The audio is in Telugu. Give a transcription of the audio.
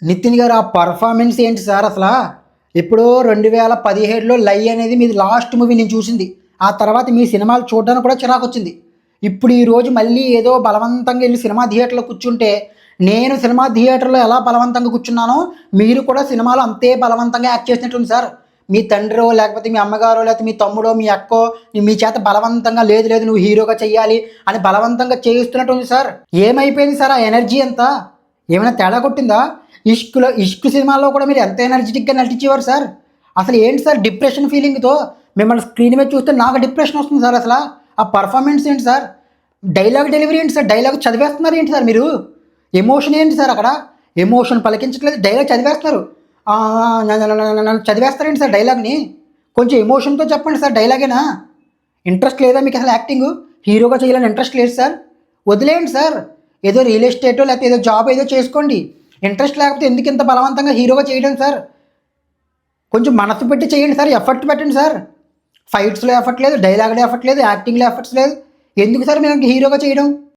నితిన్ గారు ఆ పర్ఫార్మెన్స్ ఏంటి సార్ అసలా? ఎప్పుడో 2017లో 'లై' అనేది మీది లాస్ట్ మూవీ నేను చూసింది. ఆ తర్వాత మీ సినిమాలు చూడడానికి కూడా చిరాకొచ్చింది. ఇప్పుడు ఈరోజు మళ్ళీ ఏదో బలవంతంగా ఎళ్లి సినిమా థియేటర్‌లో కూర్చుంటే, నేను సినిమా థియేటర్‌లో ఎలా బలవంతంగా కూర్చున్నానో, మీరు కూడా సినిమాలో అంతే బలవంతంగా యాక్ట్ చేసినట్టుంది సార్. మీ తండ్రో, లేకపోతే మీ అమ్మగారో, లేకపోతే మీ తమ్ముడో, మీ అక్కో మీ చేత బలవంతంగా లేదు లేదు నువ్వు హీరోగా చెయ్యాలి అని బలవంతంగా చేయిస్తున్నట్టుంది సార్. ఏమైపోయింది సార్ ఆ ఎనర్జీ అంతా? ఏమైనా తేడా కొట్టిందా? 'ఇష్క్' సినిమాలో కూడా మీరు ఎంత ఎనర్జిటిక్‌గా నటించేవారు సార్. అసలు ఏంటి సార్ డిప్రెషన్ ఫీలింగ్‌తో మిమ్మల్ని స్క్రీన్ మీద చూస్తే నాకు డిప్రెషన్ వస్తుంది సార్ అసల. ఆ పర్ఫార్మెన్స్ ఏంటి సార్? డైలాగ్ డెలివరీ ఏంటి సార్? డైలాగ్ చదివేస్తున్నారు ఏంటి సార్ మీరు? ఎమోషన్ ఏంటి సార్ అక్కడ? ఎమోషన్ పలికించట్లేదు డైలాగ్ చదివేస్తున్నారు. చదివేస్తారేంటి సార్ డైలాగ్‌ని? కొంచెం ఎమోషన్‌తో చెప్పండి సార్ డైలాగేనా? ఇంట్రెస్ట్ లేదా మీకు అసలు యాక్టింగు? హీరోగా చేయాలని ఇంట్రెస్ట్ లేదు సార్? వదిలేయండి సార్. ఏదో రియల్ ఎస్టేటో లేకపోతే ఏదో జాబ్ ఏదో చేసుకోండి. ఇంట్రెస్ట్ లేకపోతే ఎందుకు ఇంత బలవంతంగా హీరోగా చేయడం సార్? కొంచెం మనసు పెట్టి చేయండి సార్. ఎఫర్ట్ పెట్టండి సార్. ఫైట్స్‌లో ఎఫర్ట్ లేదు, డైలాగ్‌లో ఎఫర్ట్ లేదు, యాక్టింగ్‌లో ఎఫర్ట్స్ లేదు. ఎందుకు సార్ మీరు హీరోగా చేయడం?